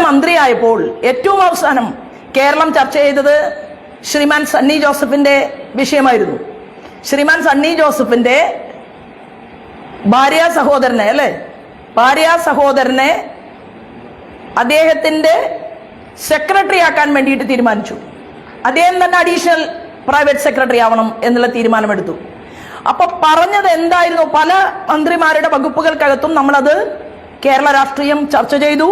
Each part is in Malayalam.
മന്ത്രിയായപ്പോൾ ഏറ്റവും അവസാനം കേരളം ചർച്ച ചെയ്തത് ശ്രീമാൻ സണ്ണി ജോസഫിന്റെ വിഷയമായിരുന്നു. ശ്രീമാൻ സണ്ണി ജോസഫിന്റെ ഭാര്യ സഹോദരനെ അദ്ദേഹത്തിന്റെ സെക്രട്ടറി ആക്കാൻ വേണ്ടിയിട്ട് തീരുമാനിച്ചു. അദ്ദേഹം തന്നെ അഡീഷണൽ പ്രൈവറ്റ് സെക്രട്ടറി ആവണം എന്നുള്ള തീരുമാനമെടുത്തു. അപ്പൊ പറഞ്ഞത് എന്തായിരുന്നു? പല മന്ത്രിമാരുടെ വകുപ്പുകൾക്കകത്തും നമ്മളത് കേരള രാഷ്ട്രീയം ചർച്ച ചെയ്തു.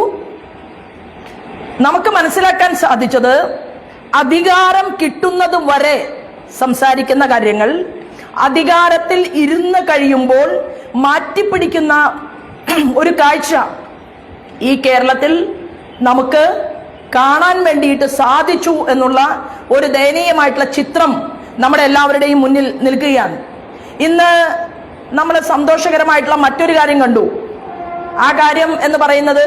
നമുക്ക് മനസ്സിലാക്കാൻ സാധിച്ചത് അധികാരം കിട്ടുന്നത് വരെ സംസാരിക്കുന്ന കാര്യങ്ങൾ അധികാരത്തിൽ ഇരുന്ന് കഴിയുമ്പോൾ മാറ്റിപ്പിടിക്കുന്ന ഒരു കാഴ്ച ഈ കേരളത്തിൽ നമുക്ക് കാണാൻ വേണ്ടിയിട്ട് സാധിച്ചു എന്നുള്ള ഒരു ദയനീയമായിട്ടുള്ള ചിത്രം നമ്മുടെ എല്ലാവരുടെയും മുന്നിൽ നിൽക്കുകയാണ്. ഇന്ന് നമ്മൾ സന്തോഷകരമായിട്ടുള്ള മറ്റൊരു കാര്യം കണ്ടു. ആ കാര്യം എന്ന് പറയുന്നത്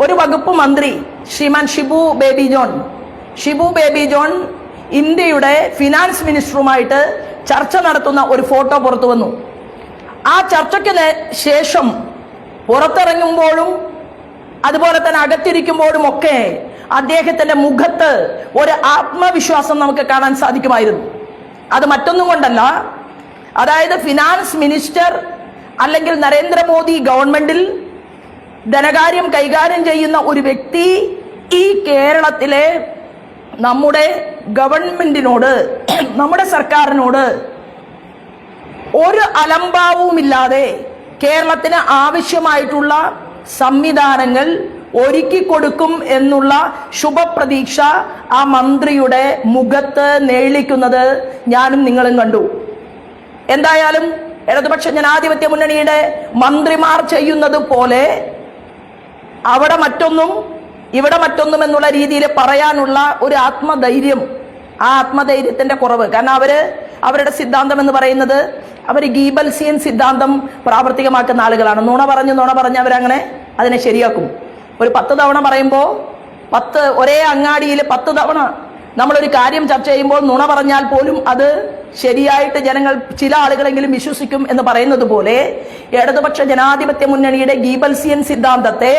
ഒരു വകുപ്പ് മന്ത്രി ശ്രീമാൻ ഷിബു ബേബി ജോൺ ഇന്ത്യയുടെ ഫിനാൻസ് മിനിസ്റ്ററുമായിട്ട് ചർച്ച നടത്തുന്ന ഒരു ഫോട്ടോ പുറത്തു വന്നു. ആ ചർച്ചയ്ക്ക് ശേഷം പുറത്തിറങ്ങുമ്പോഴും അതുപോലെ തന്നെ അകത്തിരിക്കുമ്പോഴും ഒക്കെ അദ്ദേഹത്തിന്റെ മുഖത്ത് ഒരു ആത്മവിശ്വാസം നമുക്ക് കാണാൻ സാധിക്കുമായിരുന്നു. അത് മറ്റൊന്നും കൊണ്ടല്ല, അതായത് ഫിനാൻസ് മിനിസ്റ്റർ അല്ലെങ്കിൽ നരേന്ദ്രമോദി ഗവൺമെന്റിൽ ധനകാര്യം കൈകാര്യം ചെയ്യുന്ന ഒരു വ്യക്തി ഈ കേരളത്തിലെ നമ്മുടെ ഗവൺമെന്റിനോട്, നമ്മുടെ സർക്കാരിനോട് ഒരു അലംഭാവവുമില്ലാതെ കേരളത്തിന് ആവശ്യമായിട്ടുള്ള സംവിധാനങ്ങൾ ഒരുക്കി കൊടുക്കും എന്നുള്ള ശുഭപ്രതീക്ഷ ആ മന്ത്രിയുടെ മുഖത്ത് നേളിക്കുന്നത് ഞാനും നിങ്ങളും കണ്ടു. എന്തായാലും ഇടതുപക്ഷ ജനാധിപത്യ മുന്നണിയുടെ മന്ത്രിമാർ ചെയ്യുന്നത് പോലെ അവിടെ മറ്റൊന്നും ഇവിടെ മറ്റൊന്നും എന്നുള്ള രീതിയിൽ പറയാനുള്ള ഒരു ആത്മധൈര്യം, ആ ആത്മധൈര്യത്തിന്റെ കുറവ്. കാരണം അവരുടെ സിദ്ധാന്തം എന്ന് പറയുന്നത് അവർ ഗീബൽസിയൻ സിദ്ധാന്തം പ്രാവർത്തികമാക്കുന്ന ആളുകളാണ്. നുണ പറഞ്ഞ് അവരങ്ങനെ അതിനെ ശരിയാക്കും. ഒരു 10 തവണ പറയുമ്പോൾ ഒരേ അങ്ങാടിയിൽ 10 തവണ നമ്മളൊരു കാര്യം ചർച്ച ചെയ്യുമ്പോൾ നുണ പറഞ്ഞാൽ പോലും അത് ശരിയായിട്ട് ജനങ്ങൾ, ചില ആളുകളെങ്കിലും വിശ്വസിക്കും എന്ന് പറയുന്നത് പോലെ ഇടതുപക്ഷ ജനാധിപത്യ മുന്നണിയുടെ ഗീബൽസിയൻ സിദ്ധാന്തത്തെ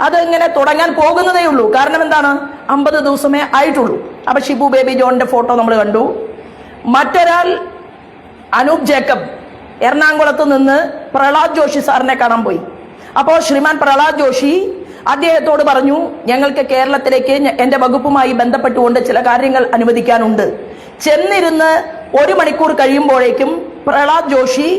അത് ഇങ്ങനെ തുടങ്ങാൻ പോകുന്നതേ ഉള്ളൂ. കാരണം എന്താണ്? 50 ദിവസമേ ആയിട്ടുള്ളൂ. അപ്പൊ ഷിബു ബേബി ജോണിന്റെ ഫോട്ടോ നമ്മൾ കണ്ടു. മറ്റൊരാൾ അനൂപ് ജേക്കബ് എറണാകുളത്ത് നിന്ന് പ്രഹ്ലാദ് ജോഷി സാറിനെ കാണാൻ പോയി. അപ്പോൾ ശ്രീമാൻ പ്രഹ്ലാദ് ജോഷി അദ്ദേഹത്തോട് പറഞ്ഞു, ഞങ്ങൾക്ക് കേരളത്തിലേക്ക് എന്റെ വകുപ്പുമായി ബന്ധപ്പെട്ടുകൊണ്ട് ചില കാര്യങ്ങൾ അനുവദിക്കാനുണ്ട്. ചെന്നിരുന്ന് 1 മണിക്കൂർ കഴിയുമ്പോഴേക്കും പ്രഹ്ലാദ് ജോഷി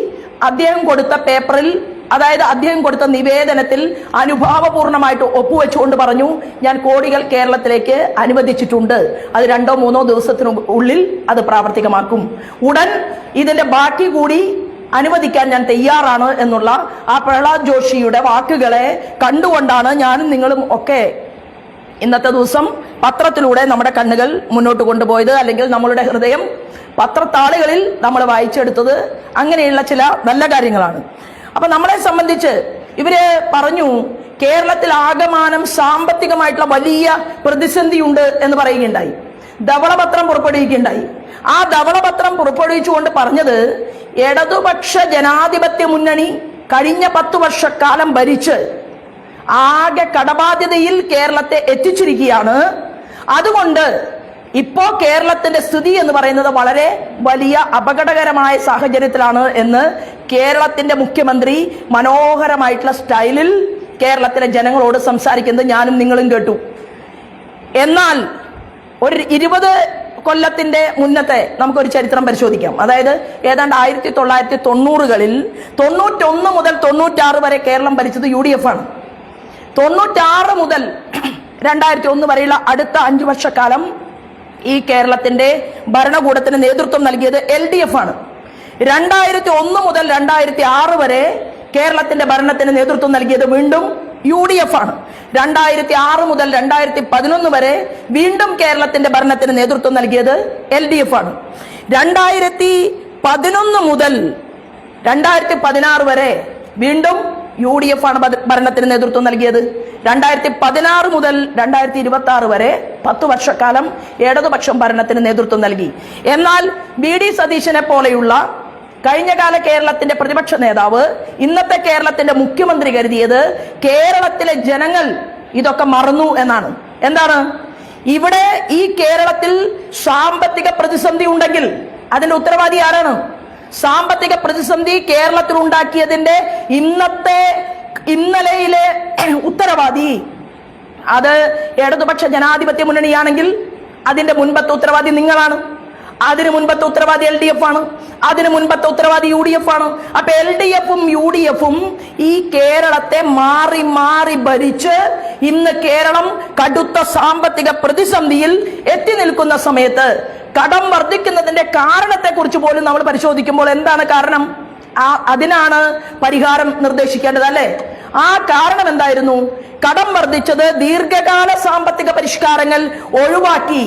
അദ്ദേഹം കൊടുത്ത പേപ്പറിൽ, അതായത് അദ്ദേഹം കൊടുത്ത നിവേദനത്തിൽ അനുഭാവപൂർണമായിട്ട് ഒപ്പുവെച്ചുകൊണ്ട് പറഞ്ഞു, ഞാൻ കോടികൾ കേരളത്തിലേക്ക് അനുവദിച്ചിട്ടുണ്ട്, അത് 2-3 ദിവസത്തിനുള്ളിൽ അത് പ്രാവർത്തികമാക്കും, ഉടൻ ഇതിന്റെ ബാക്കി കൂടി അനുവദിക്കാൻ ഞാൻ തയ്യാറാണ് എന്നുള്ള ആ പ്രഹ്ലാദ് ജോഷിയുടെ വാക്കുകളെ കണ്ടുകൊണ്ടാണ് ഞാനും നിങ്ങളും ഒക്കെ ഇന്നത്തെ ദിവസം പത്രത്തിലൂടെ നമ്മുടെ കണ്ണുകൾ മുന്നോട്ട് കൊണ്ടുപോയത്, അല്ലെങ്കിൽ നമ്മളുടെ ഹൃദയം പത്രത്താളുകളിൽ നമ്മൾ വായിച്ചെടുത്തത്. അങ്ങനെയുള്ള ചില നല്ല കാര്യങ്ങളാണ്. അപ്പൊ നമ്മളെ സംബന്ധിച്ച് ഇവര് പറഞ്ഞു, കേരളത്തിൽ ആകമാനം സാമ്പത്തികമായിട്ടുള്ള വലിയ പ്രതിസന്ധിയുണ്ട് എന്ന് പറയുകയുണ്ടായി. ധവളപത്രം പുറപ്പെടുവിക്കുകയുണ്ടായി. ആ ധവളപത്രം പുറപ്പെടുവിച്ചുകൊണ്ട് പറഞ്ഞത്, ഇടതുപക്ഷ ജനാധിപത്യ മുന്നണി കഴിഞ്ഞ 10 വർഷക്കാലം ഭരിച്ച് ആകെ കടബാധ്യതയിൽ കേരളത്തെ എത്തിച്ചിരിക്കുകയാണ്. അതുകൊണ്ട് ഇപ്പോ കേരളത്തിന്റെ സ്ഥിതി എന്ന് പറയുന്നത് വളരെ വലിയ അപകടകരമായ സാഹചര്യത്തിലാണ് എന്ന് കേരളത്തിന്റെ മുഖ്യമന്ത്രി മനോഹരമായിട്ടുള്ള സ്റ്റൈലിൽ കേരളത്തിലെ ജനങ്ങളോട് സംസാരിക്കുന്നത് ഞാനും നിങ്ങളും കേട്ടു. എന്നാൽ ഒരു 20 കൊല്ലത്തിന്റെ മുന്നത്തെ നമുക്കൊരു ചരിത്രം പരിശോധിക്കാം. അതായത് ഏതാണ്ട് 1990കളിൽ 91 മുതൽ 96 വരെ കേരളം ഭരിച്ചത് UDF ആണ്. 96 മുതൽ 2001 വരെയുള്ള അടുത്ത 5 വർഷക്കാലം ഈ കേരളത്തിന്റെ ഭരണകൂടത്തിന് നേതൃത്വം നൽകിയത് LDF ആണ്. 2001 മുതൽ 2006 വരെ കേരളത്തിന്റെ ഭരണത്തിന് നേതൃത്വം നൽകിയത് വീണ്ടും UDF ആണ്. 2006 മുതൽ 2011 വരെ വീണ്ടും കേരളത്തിന്റെ ഭരണത്തിന് നേതൃത്വം നൽകിയത് LDF ആണ്. 2011 മുതൽ 2016 വരെ വീണ്ടും UDF ആണ് ഭരണത്തിന് നേതൃത്വം നൽകിയത്. 2016 മുതൽ 2026 വരെ 10 വർഷക്കാലം ഇടതുപക്ഷം ഭരണത്തിന് നേതൃത്വം നൽകി. എന്നാൽ BD സതീശനെ പോലെയുള്ള കഴിഞ്ഞകാല കേരളത്തിന്റെ പ്രതിപക്ഷ നേതാവ്, ഇന്നത്തെ കേരളത്തിന്റെ മുഖ്യമന്ത്രി കരുതിയത് കേരളത്തിലെ ജനങ്ങൾ ഇതൊക്കെ മറന്നു എന്നാണ്. എന്താണ് ഇവിടെ ഈ കേരളത്തിൽ സാമ്പത്തിക പ്രതിസന്ധി ഉണ്ടെങ്കിൽ അതിന്റെ ഉത്തരവാദി ആരാണ്? സാമ്പത്തിക പ്രതിസന്ധി കേരളത്തിൽ ഉണ്ടാക്കിയതിന്റെ ഇന്നലെയിലെ ഉത്തരവാദി അത് ഇടതുപക്ഷ ജനാധിപത്യ മുന്നണിയാണെങ്കിൽ അതിന്റെ മുൻപത്തെ ഉത്തരവാദി നിങ്ങളാണ്. അതിന് മുൻപത്തെ ഉത്തരവാദി LDF ആണ്. അതിന് മുൻപത്തെ ഉത്തരവാദി UDF ആണ്. അപ്പൊ LDF-ഉം UDF-ഉം ഈ കേരളത്തെ മാറി മാറി ഭരിച്ച് ഇന്ന് കേരളം കടുത്ത സാമ്പത്തിക പ്രതിസന്ധിയിൽ എത്തി നിൽക്കുന്ന സമയത്ത് കടം വർദ്ധിക്കുന്നതിന്റെ കാരണത്തെക്കുറിച്ച് പോലും നമ്മൾ പരിശോധിക്കുമ്പോൾ എന്താണ് കാരണം? അതിനാണ് പരിഹാരം നിർദ്ദേശിക്കേണ്ടത് അല്ലെ? ആ കാരണം എന്തായിരുന്നു? കടം വർദ്ധിച്ചത് ദീർഘകാല സാമ്പത്തിക പരിഷ്കാരങ്ങൾ ഒഴിവാക്കി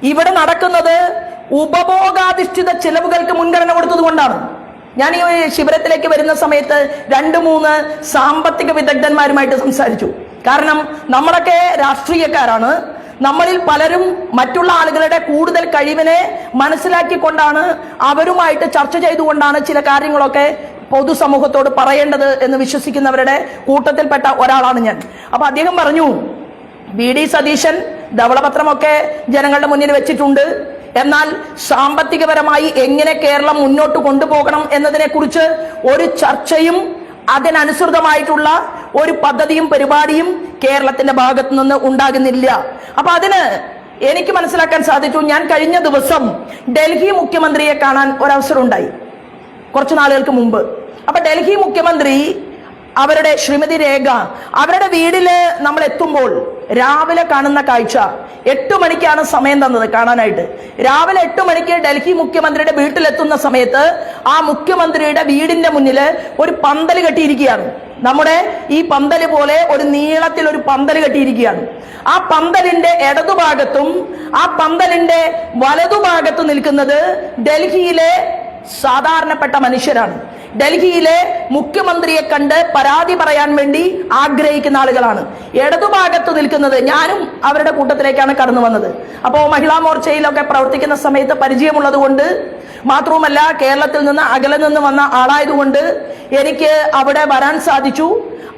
ഇവിടെ നടക്കുന്നത് ഉപഭോഗാധിഷ്ഠിത ചെലവുകൾക്ക് മുൻഗണന കൊടുത്തത് കൊണ്ടാണ്. ഞാൻ ഈ ശിബിരത്തിലേക്ക് വരുന്ന സമയത്ത് 2-3 സാമ്പത്തിക വിദഗ്ധന്മാരുമായിട്ട് സംസാരിച്ചു. കാരണം നമ്മളൊക്കെ രാഷ്ട്രീയക്കാരാണ്. നമ്മളിൽ പലരും മറ്റുള്ള ആളുകളുടെ കൂടുതൽ കഴിവിനെ മനസ്സിലാക്കിക്കൊണ്ടാണ് അവരുമായിട്ട് ചർച്ച ചെയ്തുകൊണ്ടാണ് ചില കാര്യങ്ങളൊക്കെ പൊതുസമൂഹത്തോട് പറയേണ്ടത് എന്ന് വിശ്വസിക്കുന്നവരുടെ കൂട്ടത്തിൽപ്പെട്ട ഒരാളാണ് ഞാൻ. അപ്പൊ അദ്ദേഹം പറഞ്ഞു, VD സതീശൻ ധവളപത്രമൊക്കെ ജനങ്ങളുടെ മുന്നിൽ വെച്ചിട്ടുണ്ട്. എന്നാൽ സാമ്പത്തികപരമായി എങ്ങനെ കേരളം മുന്നോട്ട് കൊണ്ടുപോകണം എന്നതിനെ കുറിച്ച് ഒരു ചർച്ചയും അതിനനുസൃതമായിട്ടുള്ള ഒരു പദ്ധതിയും പരിപാടിയും കേരളത്തിന്റെ ഭാഗത്തു നിന്ന് ഉണ്ടാകുന്നില്ല. അപ്പൊ അതിന് എനിക്ക് മനസ്സിലാക്കാൻ സാധിച്ചു. ഞാൻ കഴിഞ്ഞ ദിവസം ഡൽഹി മുഖ്യമന്ത്രിയെ കാണാൻ ഒരവസരം ഉണ്ടായി കുറച്ചു നാളുകൾക്ക് മുമ്പ്. അപ്പൊ ഡൽഹി മുഖ്യമന്ത്രി അവരുടെ ശ്രീമതി രേഖ അവരുടെ വീട്ടില് നമ്മൾ എത്തുമ്പോൾ രാവിലെ കാണുന്ന കാഴ്ച, 8 മണിക്കാണ് സമയം തന്നത് കാണാനായിട്ട്. രാവിലെ 8 മണിക്ക് ഡൽഹി മുഖ്യമന്ത്രിയുടെ വീട്ടിലെത്തുന്ന സമയത്ത് ആ മുഖ്യമന്ത്രിയുടെ വീടിന്റെ മുന്നില് ഒരു പന്തൽ കെട്ടിയിരിക്കുകയാണ്. നമ്മുടെ ഈ പന്തല് പോലെ ഒരു നീളത്തിൽ ഒരു പന്തൽ കെട്ടിയിരിക്കുകയാണ്. ആ പന്തലിന്റെ ഇടതുഭാഗത്തും ആ പന്തലിന്റെ വലതുഭാഗത്തും നിൽക്കുന്നത് ഡൽഹിയിലെ സാധാരണപ്പെട്ട മനുഷ്യരാണ്. ഡൽഹിയിലെ മുഖ്യമന്ത്രിയെ കണ്ട് പരാതി പറയാൻ വേണ്ടി ആഗ്രഹിക്കുന്ന ആളുകളാണ്. ഇടതുഭാഗത്ത് നിൽക്കുന്നത് ഞാനും അവരുടെ കൂട്ടത്തിലേക്കാണ് കടന്നു വന്നത്. അപ്പോൾ മഹിളാ മോർച്ചയിലൊക്കെ പ്രവർത്തിക്കുന്ന സമയത്ത് പരിചയമുള്ളത് കൊണ്ട് മാത്രവുമല്ല കേരളത്തിൽ നിന്ന് അകലെ നിന്ന് വന്ന ആളായതുകൊണ്ട് എനിക്ക് അവിടെ വരാൻ സാധിച്ചു.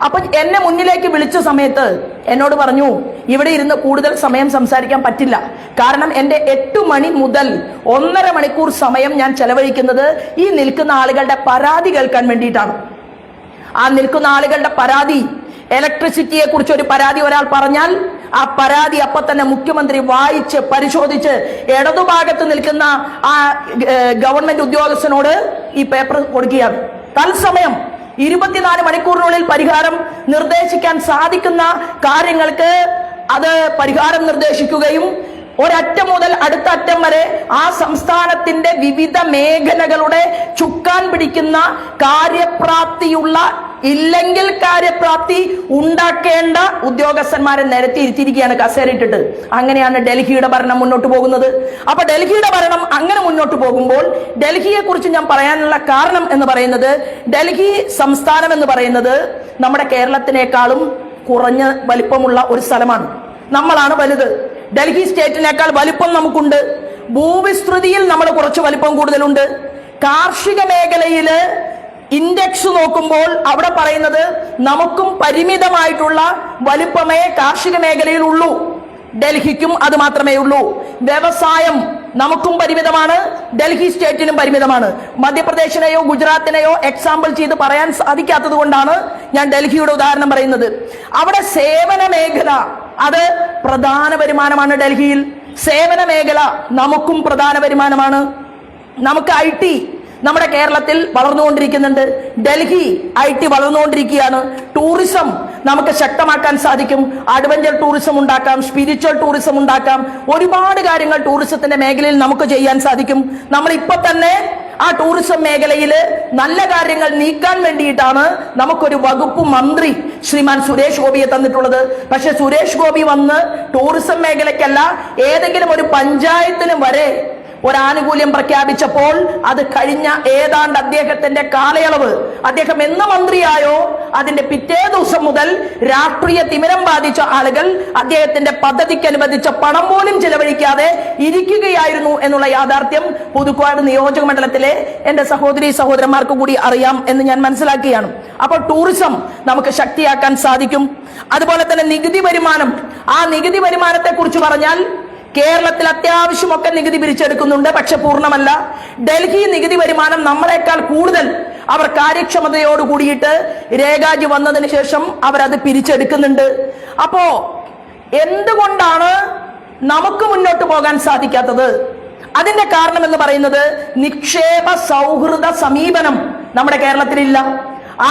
അപ്പൊ എന്നെ മുന്നിലേക്ക് വിളിച്ച സമയത്ത് എന്നോട് പറഞ്ഞു, ഇവിടെ ഇരുന്ന് കൂടുതൽ സമയം സംസാരിക്കാൻ പറ്റില്ല. കാരണം എന്റെ 8 മണി മുതൽ 1.5 മണിക്കൂർ സമയം ഞാൻ ചെലവഴിക്കുന്നത് ഈ നിൽക്കുന്ന ആളുകളുടെ പരാതി കേൾക്കാൻ വേണ്ടിയിട്ടാണ്. ആ നിൽക്കുന്ന ആളുകളുടെ പരാതി, ഇലക്ട്രിസിറ്റിയെ കുറിച്ച് ഒരു പരാതി ഒരാൾ പറഞ്ഞാൽ ആ പരാതി അപ്പൊ തന്നെ മുഖ്യമന്ത്രി വായിച്ച് പരിശോധിച്ച് ഇടതുഭാഗത്ത് നിൽക്കുന്ന ആ ഗവൺമെന്റ് ഉദ്യോഗസ്ഥനോട് ഈ പേപ്പർ കൊടുക്കുകയാണ്. തത്സമയം 24 മണിക്കൂറിനുള്ളിൽ പരിഹാരം നിർദ്ദേശിക്കാൻ സാധിക്കുന്ന കാര്യങ്ങൾക്ക് അത് പരിഹാരം നിർദ്ദേശിക്കുകയും ഒരറ്റം മുതൽ അടുത്ത അറ്റം വരെ ആ സംസ്ഥാനത്തിന്റെ വിവിധ മേഖലകളുടെ ചുക്കാൻ പിടിക്കുന്ന കാര്യപ്രാപ്തിയുള്ള ഇല്ലെങ്കിൽ കാര്യപ്രാപ്തി ഉണ്ടാക്കേണ്ട ഉദ്യോഗസ്ഥന്മാരെ നിരത്തിയിരുത്തിയിരിക്കുകയാണ് കസേരയിട്ടിട്ട്. അങ്ങനെയാണ് ഡൽഹിയുടെ ഭരണം മുന്നോട്ട് പോകുന്നത്. അപ്പൊ ഡൽഹിയുടെ ഭരണം അങ്ങനെ മുന്നോട്ട് പോകുമ്പോൾ ഡൽഹിയെ കുറിച്ച് ഞാൻ പറയാനുള്ള കാരണം എന്ന് പറയുന്നത്, ഡൽഹി സംസ്ഥാനം എന്ന് പറയുന്നത് നമ്മുടെ കേരളത്തിനേക്കാളും കുറഞ്ഞ വലിപ്പമുള്ള ഒരു സ്ഥലമാണ്. നമ്മളാണ് വലുത്. ഡൽഹി സ്റ്റേറ്റിനേക്കാൾ വലിപ്പം നമുക്കുണ്ട്. ഭൂവിസ്തൃതിയിൽ നമ്മൾ കുറച്ച് വലിപ്പം കൂടുതലുണ്ട്. കാർഷിക മേഖലയില് ഇൻഡെക്സ് നോക്കുമ്പോൾ അവിടെ പറയുന്നത് നമുക്കും പരിമിതമായിട്ടുള്ള വലിപ്പമേ കാർഷിക മേഖലയിൽ ഉള്ളൂ. ഡൽഹിക്കും അത് മാത്രമേ ഉള്ളൂ. വ്യവസായം നമുക്കും പരിമിതമാണ്, ഡൽഹി സ്റ്റേറ്റിനും പരിമിതമാണ്. മധ്യപ്രദേശിനെയോ ഗുജറാത്തിനെയോ എക്സാമ്പിൾ ചെയ്ത് പറയാൻ സാധിക്കാത്തത് കൊണ്ടാണ് ഞാൻ ഡൽഹിയുടെ ഉദാഹരണം പറയുന്നത്. അവിടെ സേവന മേഖല അത് പ്രധാന വരുമാനമാണ്. ഡൽഹിയിൽ സേവന മേഖല നമുക്കും പ്രധാന വരുമാനമാണ്. നമുക്ക് IT നമ്മുടെ കേരളത്തിൽ വളർന്നുകൊണ്ടിരിക്കുന്നുണ്ട്. ഡൽഹി IT വളർന്നുകൊണ്ടിരിക്കുകയാണ്. ടൂറിസം നമുക്ക് ശക്തമാക്കാൻ സാധിക്കും. അഡ്വഞ്ചർ ടൂറിസം ഉണ്ടാക്കാം, സ്പിരിച്വൽ ടൂറിസം ഉണ്ടാക്കാം. ഒരുപാട് കാര്യങ്ങൾ ടൂറിസത്തിന്റെ മേഖലയിൽ നമുക്ക് ചെയ്യാൻ സാധിക്കും. നമ്മൾ ഇപ്പൊ തന്നെ ആ ടൂറിസം മേഖലയിൽ നല്ല കാര്യങ്ങൾ നീക്കാൻ വേണ്ടിയിട്ടാണ് നമുക്കൊരു വകുപ്പ് മന്ത്രി ശ്രീമാൻ സുരേഷ് ഗോപിയെ തന്നിട്ടുള്ളത്. പക്ഷെ സുരേഷ് ഗോപി വന്ന് ടൂറിസം മേഖലയ്ക്കല്ല ഏതെങ്കിലും ഒരു പഞ്ചായത്തിന് വരെ ഒരാനുകൂല്യം പ്രഖ്യാപിച്ചപ്പോൾ അത് കഴിഞ്ഞ ഏതാണ്ട് അദ്ദേഹത്തിന്റെ കാലയളവ്, അദ്ദേഹം എന്ന് മന്ത്രിയായോ അതിന്റെ പിറ്റേ ദിവസം മുതൽ രാഷ്ട്രീയ തിമിരം ബാധിച്ച ആളുകൾ അദ്ദേഹത്തിന്റെ പദ്ധതിക്ക് അനുവദിച്ച പണം പോലും ചെലവഴിക്കാതെ ഇരിക്കുകയായിരുന്നു എന്നുള്ള യാഥാർത്ഥ്യം പുതുക്കാട് നിയോജക മണ്ഡലത്തിലെ എന്റെ സഹോദരി സഹോദരന്മാർക്ക് കൂടി അറിയാം എന്ന് ഞാൻ മനസ്സിലാക്കിയാണ്. അപ്പോൾ ടൂറിസം നമുക്ക് ശക്തിയാക്കാൻ സാധിക്കും. അതുപോലെ തന്നെ നികുതി വരുമാനം, ആ നികുതി വരുമാനത്തെ കുറിച്ച് പറഞ്ഞാൽ കേരളത്തിൽ അത്യാവശ്യമൊക്കെ നികുതി പിരിച്ചെടുക്കുന്നുണ്ട്, പക്ഷെ പൂർണ്ണമല്ല. ഡൽഹി നികുതി വരുമാനം നമ്മളെക്കാൾ കൂടുതൽ അവർ കാര്യക്ഷമതയോട് കൂടിയിട്ട് രേഖാജി വന്നതിന് ശേഷം അവരത് പിരിച്ചെടുക്കുന്നുണ്ട്. അപ്പോ എന്തുകൊണ്ടാണ് നമുക്ക് മുന്നോട്ട് പോകാൻ സാധിക്കാത്തത്? അതിന്റെ കാരണം എന്ന് പറയുന്നത് നിക്ഷേപ സൗഹൃദ സമീപനം നമ്മുടെ കേരളത്തിലില്ല.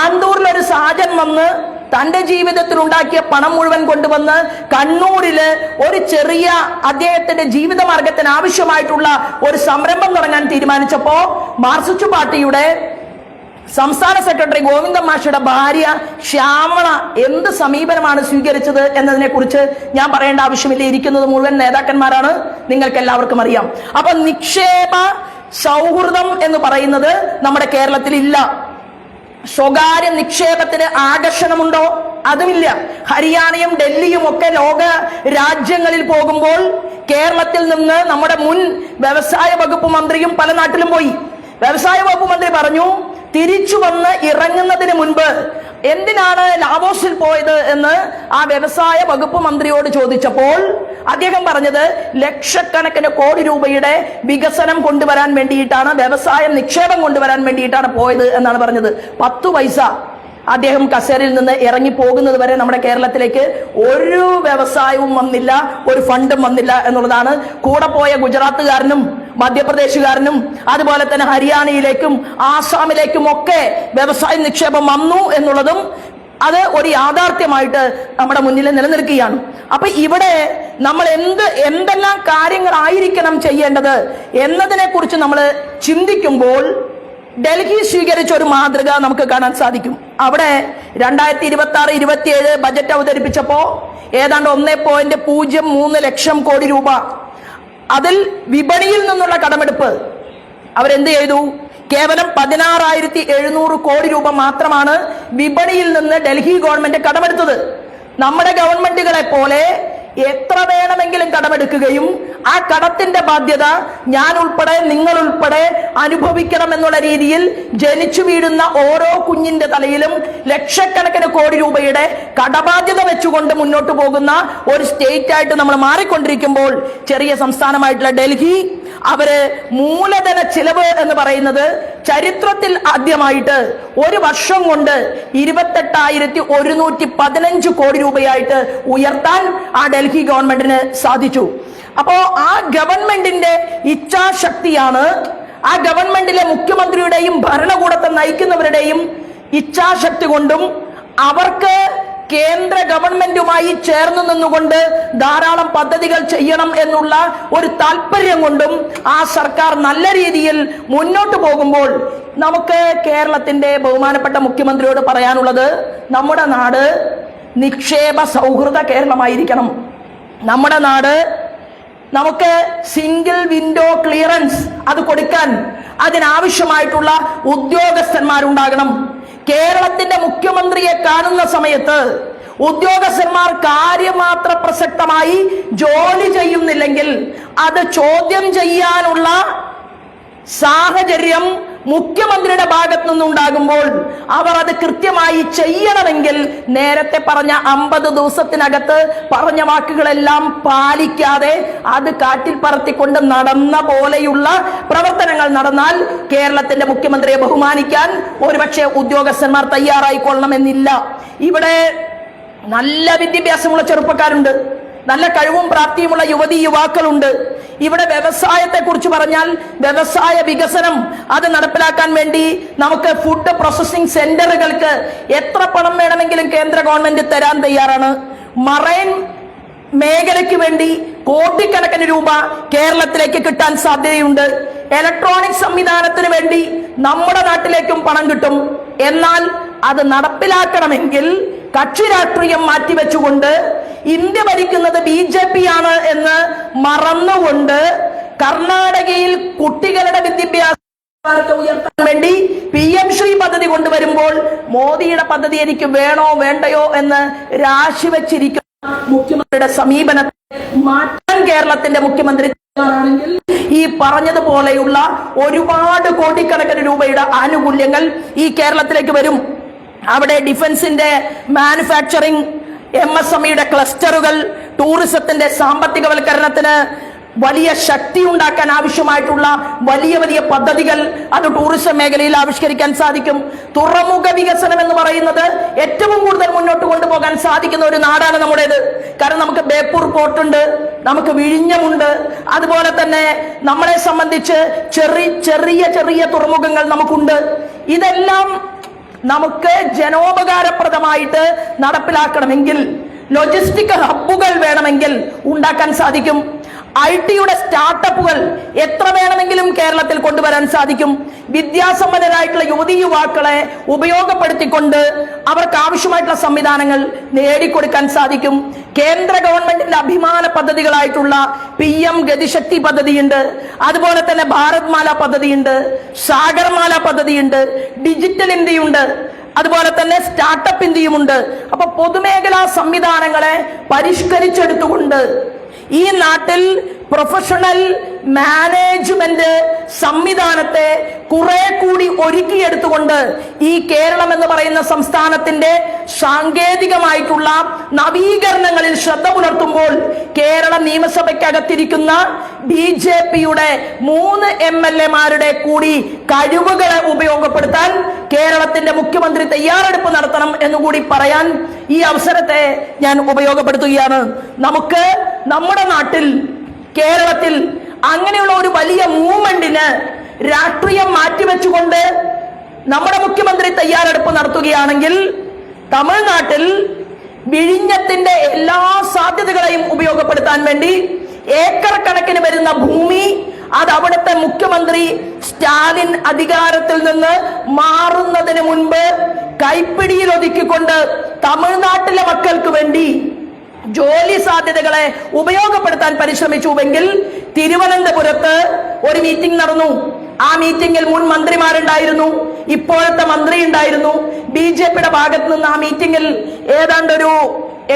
ആന്തൂരിൽ ഒരു സാജൻ വന്ന് തന്റെ ജീവിതത്തിൽ ഉണ്ടാക്കിയ പണം മുഴുവൻ കൊണ്ടുവന്ന് കണ്ണൂരില് ഒരു ചെറിയ അദ്ദേഹത്തിന്റെ ജീവിതമാർഗത്തിന് ആവശ്യമായിട്ടുള്ള ഒരു സംരംഭം തുടങ്ങാൻ തീരുമാനിച്ചപ്പോ മാർക്സിസ്റ്റ് പാർട്ടിയുടെ സംസ്ഥാന സെക്രട്ടറി ഗോവിന്ദൻ മാഷയുടെ ഭാര്യ ശ്യാമള എന്ത് സമീപനമാണ് സ്വീകരിച്ചത് എന്നതിനെ കുറിച്ച് ഞാൻ പറയേണ്ട ആവശ്യമില്ല. ഇരിക്കുന്നത് മുഴുവൻ നേതാക്കന്മാരാണ്, നിങ്ങൾക്ക് എല്ലാവർക്കും അറിയാം. അപ്പൊ നിക്ഷേപ സൗഹൃദം എന്ന് പറയുന്നത് നമ്മുടെ കേരളത്തിൽ ഇല്ല. സ്വകാര്യ നിക്ഷേപത്തിന് ആകർഷണമുണ്ടോ? അതുമില്ല. ഹരിയാനയും ഡൽഹിയും ഒക്കെ ലോക രാജ്യങ്ങളിൽ പോകുമ്പോൾ കേരളത്തിൽ നിന്ന് നമ്മുടെ മുൻ വ്യവസായ വകുപ്പ് മന്ത്രിയും പല നാട്ടിലും പോയി. വ്യവസായ വകുപ്പ് മന്ത്രി പറഞ്ഞു, തിരിച്ചു വന്ന് ഇറങ്ങുന്നതിന് മുൻപ് എന്തിനാണ് ലാവോസിൽ പോയത് എന്ന് ആ വ്യവസായ വകുപ്പ് മന്ത്രിയോട് ചോദിച്ചപ്പോൾ അദ്ദേഹം പറഞ്ഞത് ലക്ഷക്കണക്കിന് കോടി രൂപയുടെ വികസനം കൊണ്ടുവരാൻ വേണ്ടിയിട്ടാണ്, വ്യവസായ നിക്ഷേപം കൊണ്ടുവരാൻ വേണ്ടിയിട്ടാണ് പോയത് എന്നാണ് പറഞ്ഞത്. 10 പൈസ അദ്ദേഹം കസേരയിൽ നിന്ന് ഇറങ്ങി പോകുന്നത് വരെ നമ്മുടെ കേരളത്തിലേക്ക് ഒരു വ്യവസായവും വന്നില്ല, ഒരു ഫണ്ടും വന്നില്ല എന്നുള്ളതാണ്. കൂടെ പോയ ഗുജറാത്തുകാരനും മധ്യപ്രദേശുകാരനും അതുപോലെ തന്നെ ഹരിയാനയിലേക്കും ആസാമിലേക്കും ഒക്കെ വ്യവസായ നിക്ഷേപം വന്നു എന്നുള്ളതും അത് ഒരു യാഥാർത്ഥ്യമായിട്ട് നമ്മുടെ മുന്നിൽ നിലനിൽക്കുകയാണ്. അപ്പൊ ഇവിടെ നമ്മൾ എന്തെല്ലാം കാര്യങ്ങളായിരിക്കണം ചെയ്യേണ്ടത് എന്നതിനെ കുറിച്ച് നമ്മൾ ചിന്തിക്കുമ്പോൾ ഡൽഹി സ്വീകരിച്ച ഒരു മാതൃക നമുക്ക് കാണാൻ സാധിക്കും. അവിടെ 2026-27 ബജറ്റ് അവതരിപ്പിച്ചപ്പോ ഏതാണ്ട് 1.03 ലക്ഷം കോടി രൂപ, അതിൽ വിപണിയിൽ നിന്നുള്ള കടമെടുപ്പ് അവരെന്ത് ചെയ്തു? കേവലം 16,700 കോടി രൂപ മാത്രമാണ് വിപണിയിൽ നിന്ന് ഡൽഹി ഗവൺമെന്റ് കടമെടുത്തത്. നമ്മുടെ ഗവൺമെന്റുകളെ പോലെ എത്ര വേണമെങ്കിലും കടമെടുക്കുകയും ആ കടത്തിന്റെ ബാധ്യത ഞാൻ ഉൾപ്പെടെ നിങ്ങൾ ഉൾപ്പെടെ അനുഭവിക്കണം എന്നുള്ള രീതിയിൽ ജനിച്ചു വീഴുന്ന ഓരോ കുഞ്ഞിന്റെ തലയിലും ലക്ഷക്കണക്കിന് കോടി രൂപയുടെ കടബാധ്യത വെച്ചുകൊണ്ട് മുന്നോട്ട് പോകുന്ന ഒരു സ്റ്റേറ്റ് ആയിട്ട് നമ്മൾ മാറിക്കൊണ്ടിരിക്കുമ്പോൾ ചെറിയ സംസ്ഥാനമായിട്ടുള്ള ഡൽഹി അവര് മൂലധന ചിലവ് എന്ന് പറയുന്നത് ചരിത്രത്തിൽ ആദ്യമായിട്ട് ഒരു വർഷം കൊണ്ട് 28,115 കോടി രൂപയായിട്ട് ഉയർത്താൻ ആ ഡൽഹി ഗവൺമെന്റിന് സാധിച്ചു. അപ്പോ ആ ഗവൺമെന്റിന്റെ ഇച്ഛാശക്തിയാണ്, ആ ഗവൺമെന്റിലെ മുഖ്യമന്ത്രിയുടെയും ഭരണകൂടത്തെ നയിക്കുന്നവരുടെയും ഇച്ഛാശക്തി കൊണ്ടും അവർക്ക് കേന്ദ്ര ഗവൺമെന്റുമായി ചേർന്ന് നിന്നുകൊണ്ട് ധാരാളം പദ്ധതികൾ ചെയ്യണം എന്നുള്ള ഒരു താല്പര്യം കൊണ്ടും ആ സർക്കാർ നല്ല രീതിയിൽ മുന്നോട്ട് പോകുമ്പോൾ നമുക്ക് കേരളത്തിന്റെ ബഹുമാനപ്പെട്ട മുഖ്യമന്ത്രിയോട് പറയാനുള്ളത്, നമ്മുടെ നാട് നിക്ഷേപ സൗഹൃദ കേരളമായിരിക്കണം. നമ്മുടെ നാട് നമുക്ക് സിംഗിൾ വിൻഡോ ക്ലിയറൻസ് അത് കൊടുക്കാൻ അതിനാവശ്യമായിട്ടുള്ള ഉദ്യോഗസ്ഥന്മാരുണ്ടാകണം. കേരളത്തിന്റെ മുഖ്യമന്ത്രിയെ കാണുന്ന സമയത്ത് ഉദ്യോഗസ്ഥന്മാർ കാര്യമാത്ര പ്രസക്തമായി ജോലി ചെയ്യുന്നില്ലെങ്കിൽ അത് ചോദ്യം ചെയ്യാനുള്ള സാഹചര്യം മുഖ്യമന്ത്രിയുടെ ഭാഗത്തു നിന്നുണ്ടാകുമ്പോൾ അവർ അത് കൃത്യമായി ചെയ്യണമെങ്കിൽ നേരത്തെ പറഞ്ഞ 50 ദിവസത്തിനകത്ത് പറഞ്ഞ വാക്കുകളെല്ലാം പാലിക്കാതെ അത് കാറ്റിൽ പറത്തിക്കൊണ്ട് നടന്ന പോലെയുള്ള പ്രവർത്തനങ്ങൾ നടന്നാൽ കേരളത്തിന്റെ മുഖ്യമന്ത്രിയെ ബഹുമാനിക്കാൻ ഒരുപക്ഷെ ഉദ്യോഗസ്ഥന്മാർ തയ്യാറായിക്കൊള്ളണമെന്നില്ല. ഇവിടെ നല്ല വിദ്യാഭ്യാസമുള്ള ചെറുപ്പക്കാരുണ്ട്, നല്ല കഴിവും പ്രാപ്തിയുമുള്ള യുവതി യുവാക്കളുണ്ട്. ഇവിടെ വ്യവസായത്തെ കുറിച്ച് പറഞ്ഞാൽ വ്യവസായ വികസനം അത് നടപ്പിലാക്കാൻ വേണ്ടി നമുക്ക് ഫുഡ് പ്രോസസ്സിംഗ് സെന്ററുകൾക്ക് എത്ര പണം വേണമെങ്കിലും കേന്ദ്ര ഗവൺമെന്റ് തരാൻ തയ്യാറാണ്. മറൈൻ മേഖലയ്ക്ക് വേണ്ടി കോടിക്കണക്കിന് രൂപ കേരളത്തിലേക്ക് കിട്ടാൻ സാധ്യതയുണ്ട്. ഇലക്ട്രോണിക് സംവിധാനത്തിന് വേണ്ടി നമ്മുടെ നാട്ടിലേക്കും പണം കിട്ടും. എന്നാൽ അത് നടപ്പിലാക്കണമെങ്കിൽ കക്ഷി രാഷ്ട്രീയം മാറ്റിവെച്ചുകൊണ്ട് ഇന്ത്യ ഭരിക്കുന്നത് BJP ആണ് എന്ന് മറന്നുകൊണ്ട് കർണാടകയിൽ കുട്ടികളുടെ വിദ്യാഭ്യാസം ഉയർത്താൻ വേണ്ടി PM ശ്രീ പദ്ധതി കൊണ്ടുവരുമ്പോൾ മോദിയുടെ പദ്ധതി എനിക്ക് വേണോ വേണ്ടയോ എന്ന് രാശിവെച്ചിരിക്കുന്ന മുഖ്യമന്ത്രിയുടെ സമീപനത്തെ മാറ്റാൻ കേരളത്തിന്റെ മുഖ്യമന്ത്രി ആണെങ്കിൽ ഈ പറഞ്ഞതുപോലെയുള്ള ഒരുപാട് കോടിക്കണക്കിന് രൂപയുടെ ആനുകൂല്യങ്ങൾ ഈ കേരളത്തിലേക്ക് വരും. അവിടെ ഡിഫൻസിന്റെ മാനുഫാക്ചറിംഗ്, MSMEയുടെ ക്ലസ്റ്ററുകൾ, ടൂറിസത്തിന്റെ സാമ്പത്തികവൽക്കരണത്തിന് വലിയ ശക്തി ഉണ്ടാക്കാൻ ആവശ്യമായിട്ടുള്ള വലിയ വലിയ പദ്ധതികൾ അത് ടൂറിസം മേഖലയിൽ ആവിഷ്കരിക്കാൻ സാധിക്കും. തുറമുഖ വികസനം എന്ന് പറയുന്നത് ഏറ്റവും കൂടുതൽ മുന്നോട്ട് കൊണ്ടുപോകാൻ സാധിക്കുന്ന ഒരു നാടാണ് നമ്മുടേത്. കാരണം നമുക്ക് ബേപ്പൂർ പോർട്ടുണ്ട്, നമുക്ക് വിഴിഞ്ഞമുണ്ട്, അതുപോലെ തന്നെ നമ്മളെ സംബന്ധിച്ച് ചെറിയ ചെറിയ തുറമുഖങ്ങൾ നമുക്കുണ്ട്. ഇതെല്ലാം നമുക്ക് ജനോപകാരപ്രദമായിട്ട് നടപ്പിലാക്കണമെങ്കിൽ, ലോജിസ്റ്റിക് ഹബ്ബുകൾ വേണമെങ്കിൽ ഉണ്ടാക്കാൻ സാധിക്കും. IT-യുടെ സ്റ്റാർട്ടപ്പുകൾ എത്ര വേണമെങ്കിലും കേരളത്തിൽ കൊണ്ടുവരാൻ സാധിക്കും. വിദ്യാസമ്പന്നരായിട്ടുള്ള യുവതിയുവാക്കളെ ഉപയോഗപ്പെടുത്തിക്കൊണ്ട് അവർക്ക് ആവശ്യമായിട്ടുള്ള സംവിധാനങ്ങൾ നേടിക്കൊടുക്കാൻ സാധിക്കും. കേന്ദ്ര ഗവൺമെന്റിന്റെ അഭിമാന പദ്ധതികളായിട്ടുള്ള PM ഗതിശക്തി പദ്ധതിയുണ്ട്, അതുപോലെ തന്നെ ഭാരത്മാല പദ്ധതിയുണ്ട്, സാഗർമാല പദ്ധതിയുണ്ട്, ഡിജിറ്റൽ ഇന്ത്യയുണ്ട്, അതുപോലെ തന്നെ സ്റ്റാർട്ടപ്പ് ഇന്ത്യയുമുണ്ട്. അപ്പൊ പൊതുമേഖലാ സംവിധാനങ്ങളെ പരിഷ്കരിച്ചെടുത്തുകൊണ്ട് ഈ നാട്ടിൽ പ്രൊഫഷണൽ മാനേജ്മെന്റ് സംവിധാനത്തെ കുറെ കൂടി ഒരുക്കിയെടുത്തുകൊണ്ട് ഈ കേരളം എന്ന് പറയുന്ന സംസ്ഥാനത്തിന്റെ സാങ്കേതികമായിട്ടുള്ള നവീകരണങ്ങളിൽ ശ്രദ്ധ പുലർത്തുമ്പോൾ കേരള നിയമസഭയ്ക്കകത്തിരിക്കുന്ന BJPയുടെ 3 MLA-മാരുടെ കൂടി കഴിവുകളെ ഉപയോഗപ്പെടുത്താൻ കേരളത്തിന്റെ മുഖ്യമന്ത്രി തയ്യാറെടുപ്പ് നടത്തണം എന്നുകൂടി പറയാൻ ഈ അവസരത്തെ ഞാൻ ഉപയോഗപ്പെടുത്തുകയാണ്. നമുക്ക് നമ്മുടെ നാട്ടിൽ കേരളത്തിൽ അങ്ങനെയുള്ള ഒരു വലിയ മൂവ്മെന്റിന് രാഷ്ട്രീയം മാറ്റിവെച്ചുകൊണ്ട് നമ്മുടെ മുഖ്യമന്ത്രി തയ്യാറെടുപ്പ് നടത്തുകയാണെങ്കിൽ തമിഴ്നാട്ടിൽ വിഴിഞ്ഞത്തിന്റെ എല്ലാ സാധ്യതകളെയും ഉപയോഗപ്പെടുത്താൻ വേണ്ടി ഏക്കർ കണക്കിന് വരുന്ന ഭൂമി അത് അവിടുത്തെ മുഖ്യമന്ത്രി സ്റ്റാലിൻ അധികാരത്തിൽ നിന്ന് മാറുന്നതിന് മുൻപ് കൈപ്പിടിയിൽ ഒതുക്കിക്കൊണ്ട് തമിഴ്നാട്ടിലെ മക്കൾക്ക് വേണ്ടി ജോലി സാധ്യതകളെ ഉപയോഗപ്പെടുത്താൻ പരിശ്രമിച്ചുവെങ്കിൽ തിരുവനന്തപുരത്ത് ഒരു മീറ്റിംഗ് നടന്നു. ആ മീറ്റിംഗിൽ മുൻ മന്ത്രിമാരുണ്ടായിരുന്നു, ഇപ്പോഴത്തെ മന്ത്രി ഉണ്ടായിരുന്നു. BJPയുടെ ഭാഗത്ത് നിന്ന് ആ മീറ്റിംഗിൽ ഏതാണ്ട് ഒരു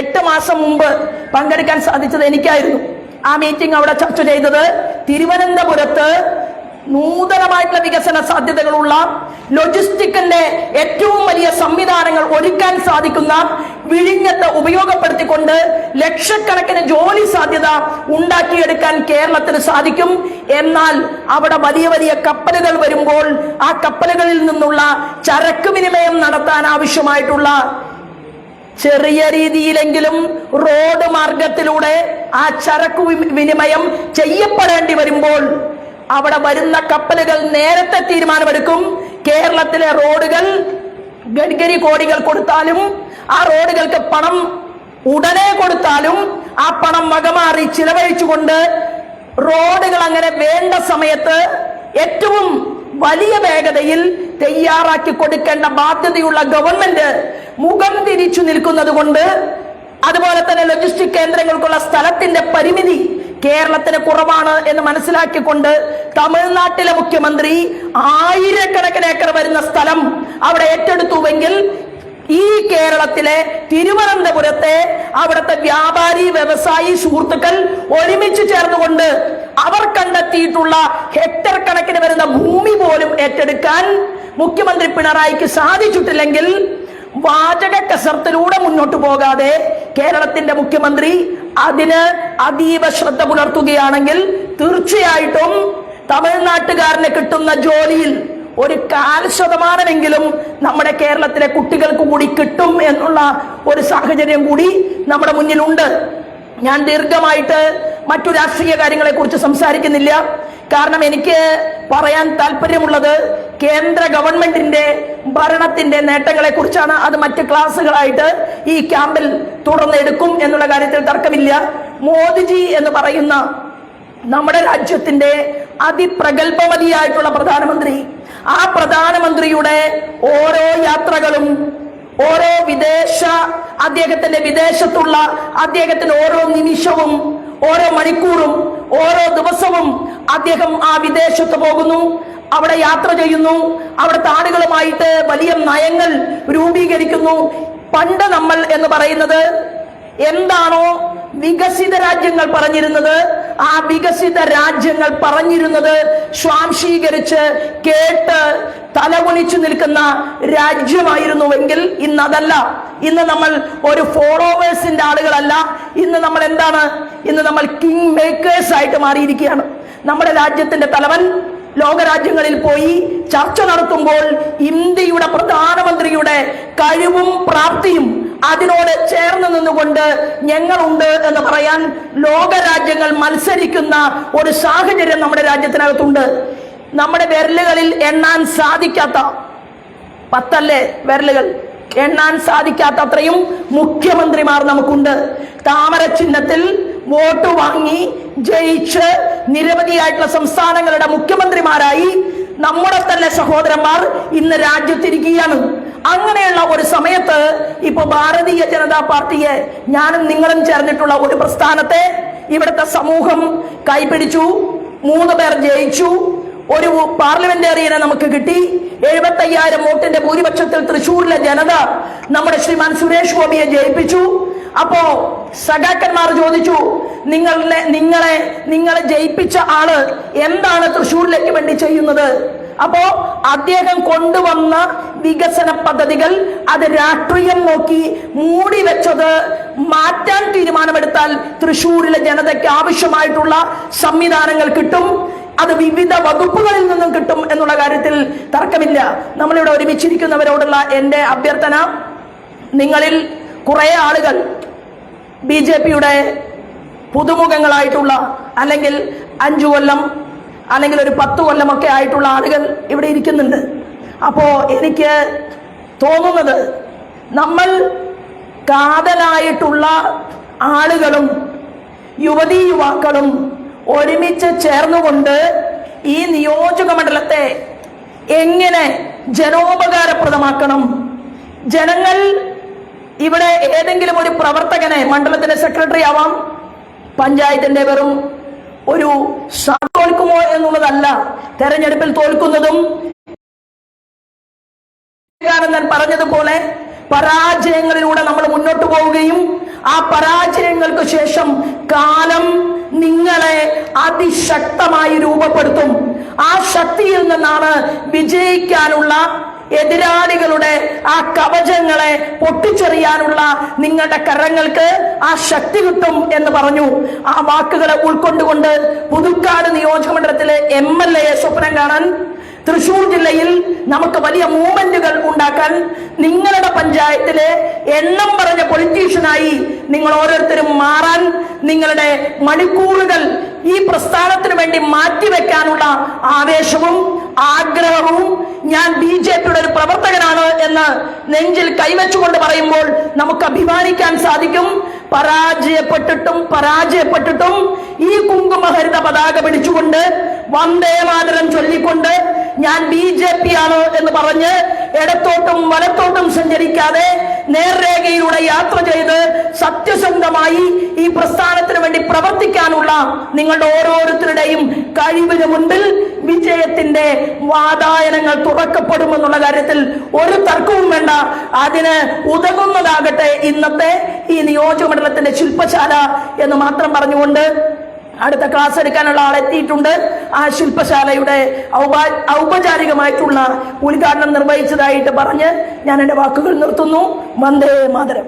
8 മാസം മുമ്പ് പങ്കെടുക്കാൻ സാധിച്ചത് എനിക്കായിരുന്നു. ആ മീറ്റിംഗ് അവിടെ ചർച്ച ചെയ്തത് തിരുവനന്തപുരത്ത് നൂതനമായിട്ടുള്ള വികസന സാധ്യതകളുള്ള ലോജിസ്റ്റിക്കിന്റെ ഏറ്റവും വലിയ സംവിധാനങ്ങൾ ഒരുക്കാൻ സാധിക്കുന്ന വിഴിഞ്ഞത്തെ ഉപയോഗപ്പെടുത്തിക്കൊണ്ട് ലക്ഷക്കണക്കിന് ജോലി സാധ്യത ഉണ്ടാക്കിയെടുക്കാൻ കേരളത്തിന് സാധിക്കും. എന്നാൽ അവിടെ വലിയ വലിയ കപ്പലുകൾ വരുമ്പോൾ ആ കപ്പലുകളിൽ നിന്നുള്ള ചരക്ക് വിനിമയം നടത്താൻ ആവശ്യമായിട്ടുള്ള ചെറിയ രീതിയിലെങ്കിലും റോഡ് മാർഗത്തിലൂടെ ആ ചരക്ക് വിനിമയം ചെയ്യപ്പെടേണ്ടി വരുമ്പോൾ അവിടെ വരുന്ന കപ്പലുകൾ നേരത്തെ തീരുമാനമെടുക്കും. കേരളത്തിലെ റോഡുകൾ ഗഡ്കരി കോടികൾ കൊടുത്താലും ആ റോഡുകൾക്ക് പണം ഉടനെ കൊടുത്താലും ആ പണം വകമാറി ചിലവഴിച്ചുകൊണ്ട് റോഡുകൾ അങ്ങനെ വേണ്ട സമയത്ത് ഏറ്റവും വലിയ വേഗതയിൽ തയ്യാറാക്കി കൊടുക്കേണ്ട ബാധ്യതയുള്ള ഗവൺമെന്റ് മുഖം തിരിച്ചു നിൽക്കുന്നത് കൊണ്ട്, അതുപോലെ തന്നെ ലോജിസ്റ്റിക് കേന്ദ്രങ്ങൾക്കുള്ള സ്ഥലത്തിന്റെ പരിമിതി കേരളത്തിന് കുറവാണ് എന്ന് മനസ്സിലാക്കിക്കൊണ്ട് തമിഴ്നാട്ടിലെ മുഖ്യമന്ത്രി ആയിരക്കണക്കിന് ഏക്കർ വരുന്ന സ്ഥലം അവിടെ ഏറ്റെടുത്തുവെങ്കിൽ ഈ കേരളത്തിലെ തിരുവനന്തപുരത്തെ അവിടുത്തെ വ്യാപാരി വ്യവസായി സുഹൃത്തുക്കൾ ഒരുമിച്ച് ചേർന്നുകൊണ്ട് അവർ കണ്ടെത്തിയിട്ടുള്ള ഹെക്ടർ കണക്കിന് വരുന്ന ഭൂമി പോലും ഏറ്റെടുക്കാൻ മുഖ്യമന്ത്രി പിണറായിക്ക് സാധിച്ചിട്ടില്ലെങ്കിൽ, വാചക കസർത്തിലൂടെ മുന്നോട്ട് പോകാതെ കേരളത്തിന്റെ മുഖ്യമന്ത്രി അതിന് അതീവ ശ്രദ്ധ പുലർത്തുകയാണെങ്കിൽ തീർച്ചയായിട്ടും തമിഴ്നാട്ടുകാരന് കിട്ടുന്ന ജോലിയിൽ ഒരു 0.5% നമ്മുടെ കേരളത്തിലെ കുട്ടികൾക്ക് കൂടി കിട്ടും എന്നുള്ള ഒരു സാഹചര്യം കൂടി നമ്മുടെ മുന്നിലുണ്ട്. ഞാൻ ദീർഘമായിട്ട് മറ്റു രാഷ്ട്രീയ കാര്യങ്ങളെ കുറിച്ച് സംസാരിക്കുന്നില്ല. കാരണം എനിക്ക് പറയാൻ താല്പര്യമുള്ളത് കേന്ദ്ര ഗവൺമെന്റിന്റെ ഭരണത്തിന്റെ നേട്ടങ്ങളെ കുറിച്ചാണ്. അത് മറ്റ് ക്ലാസ്സുകളായിട്ട് ഈ ക്യാമ്പിൽ തുടർന്നെടുക്കും എന്നുള്ള കാര്യത്തിൽ തർക്കമില്ല. മോദിജി എന്ന് പറയുന്ന നമ്മുടെ രാജ്യത്തിന്റെ അതിപ്രഗൽഭമതിയായിട്ടുള്ള പ്രധാനമന്ത്രി, ആ പ്രധാനമന്ത്രിയുടെ ഓരോ യാത്രകളും, ഓരോ അദ്ദേഹത്തിന്റെ വിദേശത്തുള്ള അദ്ദേഹത്തിന്റെ ഓരോ നിമിഷവും, ഓരോ മണിക്കൂറും ഓരോ ദിവസവും അദ്ദേഹം ആ വിദേശത്ത് പോകുന്നു, അവിടെ യാത്ര ചെയ്യുന്നു, അവിടുത്തെ ആളുകളുമായിട്ട് വലിയ നയങ്ങൾ രൂപീകരിക്കുന്നു. പണ്ട് നമ്മൾ എന്ന് പറയുന്നത് എന്താണോ വികസിത രാജ്യങ്ങൾ പറഞ്ഞിരുന്നത്, ആ വികസിത രാജ്യങ്ങൾ പറഞ്ഞിരുന്നത് സ്വാംശീകരിച്ച് കേട്ട് തലകുനിച്ചു നിൽക്കുന്ന രാജ്യമായിരുന്നുവെങ്കിൽ ഇന്നതല്ല. ഇന്ന് നമ്മൾ ഒരു ഫോളോവേഴ്സിന്റെ ആളുകളല്ല. ഇന്ന് നമ്മൾ എന്താണ്? ഇന്ന് നമ്മൾ കിങ് മേക്കേഴ്സ് ആയിട്ട് മാറിയിരിക്കുകയാണ്. നമ്മുടെ രാജ്യത്തിന്റെ തലവൻ ലോകരാജ്യങ്ങളിൽ പോയി ചർച്ച നടത്തുമ്പോൾ ഇന്ത്യയുടെ പ്രധാനമന്ത്രിയുടെ കഴിവും പ്രാപ്തിയും അതിനോട് ചേർന്ന് നിന്നുകൊണ്ട് ഞങ്ങളുണ്ട് എന്ന് പറയാൻ ലോകരാജ്യങ്ങൾ മത്സരിക്കുന്ന ഒരു സാഹചര്യം നമ്മുടെ രാജ്യത്തിനകത്തുണ്ട്. നമ്മുടെ വിരലുകളിൽ എണ്ണാൻ സാധിക്കാത്ത 10 വിരലുകൾ എണ്ണാൻ സാധിക്കാത്തത്രയും മുഖ്യമന്ത്രിമാർ നമുക്കുണ്ട്. താമര ചിഹ്നത്തിൽ വോട്ട് വാങ്ങി ജയിച്ച് നിരവധിയായിട്ടുള്ള സംസ്ഥാനങ്ങളുടെ മുഖ്യമന്ത്രിമാരായി നമ്മുടെ തന്നെ സഹോദരന്മാർ ഇന്ന് രാജ്യത്തിരിക്കുകയാണ്. അങ്ങനെയുള്ള ഒരു സമയത്ത് ഇപ്പൊ ഭാരതീയ ജനതാ പാർട്ടിയെ ഞാനും നിങ്ങളും ചേർന്നിട്ടുള്ള ഒരു പ്രസ്ഥാനത്തെ ഇവിടുത്തെ സമൂഹം കൈപിടിച്ചു. 3 പേർ ജയിച്ചു. ഒരു പാർലമെന്റേറിയനെ നമുക്ക് കിട്ടി. 75,000 വോട്ടിന്റെ ഭൂരിപക്ഷത്തിൽ തൃശ്ശൂരിലെ ജനത നമ്മുടെ ശ്രീമാൻ സുരേഷ് ഗോപിയെ ജയിപ്പിച്ചു. അപ്പോ സഖാക്കന്മാർ ചോദിച്ചു, നിങ്ങളെ ജയിപ്പിച്ച ആള് എന്താണ് തൃശ്ശൂരിലേക്ക് വേണ്ടി ചെയ്യുന്നത്? അപ്പോ അദ്ദേഹം കൊണ്ടുവന്ന വികസന പദ്ധതികൾ അത് രാഷ്ട്രീയം നോക്കി മൂടി വെച്ചത് മാറ്റാൻ തീരുമാനമെടുത്താൽ തൃശ്ശൂരിലെ ജനതയ്ക്ക് ആവശ്യമായിട്ടുള്ള സംവിധാനങ്ങൾ കിട്ടും. അത് വിവിധ വകുപ്പുകളിൽ നിന്നും കിട്ടും എന്നുള്ള കാര്യത്തിൽ തർക്കമില്ല. നമ്മളിവിടെ ഒരുമിച്ചിരിക്കുന്നവരോടുള്ള എൻ്റെ അഭ്യർത്ഥന, നിങ്ങളിൽ കുറെ ആളുകൾ BJPയുടെ പുതുമുഖങ്ങളായിട്ടുള്ള അല്ലെങ്കിൽ 5 കൊല്ലം അല്ലെങ്കിൽ ഒരു 10 കൊല്ലമൊക്കെ ആയിട്ടുള്ള ആളുകൾ ഇവിടെ ഇരിക്കുന്നുണ്ട്. അപ്പോ എനിക്ക് തോന്നുന്നത് നമ്മൾ കാതലായിട്ടുള്ള ആളുകളും യുവതീ യുവാക്കളും ഒരുമിച്ച് ചേർന്നുകൊണ്ട് ഈ നിയോജക മണ്ഡലത്തെ എങ്ങനെ ജനോപകാരപ്രദമാക്കണം. ജനങ്ങൾ ഇവിടെ ഏതെങ്കിലും ഒരു പ്രവർത്തകനെ, മണ്ഡലത്തിന്റെ സെക്രട്ടറി ആവാം, പഞ്ചായത്തിന്റെ വെറും ഒരു തോൽക്കുമോ എന്നുള്ളതല്ല. തെരഞ്ഞെടുപ്പിൽ തോൽക്കുന്നതും ഞാൻ പറഞ്ഞതുപോലെ പരാജയങ്ങളിലൂടെ നമ്മൾ മുന്നോട്ട് പോവുകയും ആ പരാജയങ്ങൾക്ക് ശേഷം കാലം നിങ്ങളെ അതിശക്തമായി രൂപപ്പെടുത്തും. ആ ശക്തിയിൽ നിന്നാണ് വിജയിക്കാനുള്ള, എതിരാളികളുടെ ആ കവചങ്ങളെ പൊട്ടിച്ചെറിയാനുള്ള നിങ്ങളുടെ കരങ്ങൾക്ക് ആ ശക്തി കിട്ടും എന്ന് പറഞ്ഞു. ആ വാക്കുകളെ ഉൾക്കൊണ്ടുകൊണ്ട് പുതുക്കാട് നിയോജകമണ്ഡലത്തിലെ MLA സ്വപ്നം കാണാൻ, തൃശൂർ ജില്ലയിൽ നമുക്ക് വലിയ മൂവ്മെന്റുകൾ ഉണ്ടാക്കാൻ, നിങ്ങളുടെ പഞ്ചായത്തിലെ എണ്ണം പറഞ്ഞ പൊളിറ്റീഷ്യനായി നിങ്ങൾ ഓരോരുത്തരും മാറാൻ, നിങ്ങളുടെ മണിക്കൂറുകൾ ഈ പ്രസ്ഥാനത്തിന് വേണ്ടി മാറ്റിവെക്കാനുള്ള ആവേശവും ആഗ്രഹവും ഞാൻ BJPയുടെ ഒരു പ്രവർത്തകനാണ് എന്ന് നെഞ്ചിൽ കൈവച്ചുകൊണ്ട് പറയുമ്പോൾ നമുക്ക് അഭിമാനിക്കാൻ സാധിക്കും. പരാജയപ്പെട്ടിട്ടും ഈ കുങ്കുമഹരിത പതാക പിടിച്ചുകൊണ്ട് വന്ദേ മാതരം ചൊല്ലിക്കൊണ്ട് ഞാൻ BJP ആണ് എന്ന് പറഞ്ഞ് ഇടത്തോട്ടും വലത്തോട്ടും സഞ്ചരിക്കാതെ നേർരേഖയിലൂടെ യാത്ര ചെയ്ത് സത്യസന്ധമായി ഈ പ്രസ്ഥാനത്തിന് വേണ്ടി പ്രവർത്തിക്കാനുള്ള നിങ്ങളുടെ ഓരോരുത്തരുടെയും കഴിവിന് മുൻപിൽ വിജയത്തിന്റെ വാതായനങ്ങൾ തുറക്കപ്പെടുമെന്നുള്ള കാര്യത്തിൽ ഒരു തർക്കവും വേണ്ട. അതിന് ഉതകുന്നതാകട്ടെ ഇന്നത്തെ ഈ നിയോജകമണ്ഡലത്തിന്റെ ശില്പശാല എന്ന് മാത്രം പറഞ്ഞുകൊണ്ട് അടുത്ത ക്ലാസ് എടുക്കാനുള്ള ആളെത്തിയിട്ടുണ്ട്. ആ ശില്പശാലയുടെ ഔപചാരികമായിട്ടുള്ള ഉദ്ഘാടനം നിർവഹിച്ചതായിട്ട് പറഞ്ഞ് ഞാൻ എൻ്റെ വാക്കുകൾ നിർത്തുന്നു. വന്ദേ മാതരം.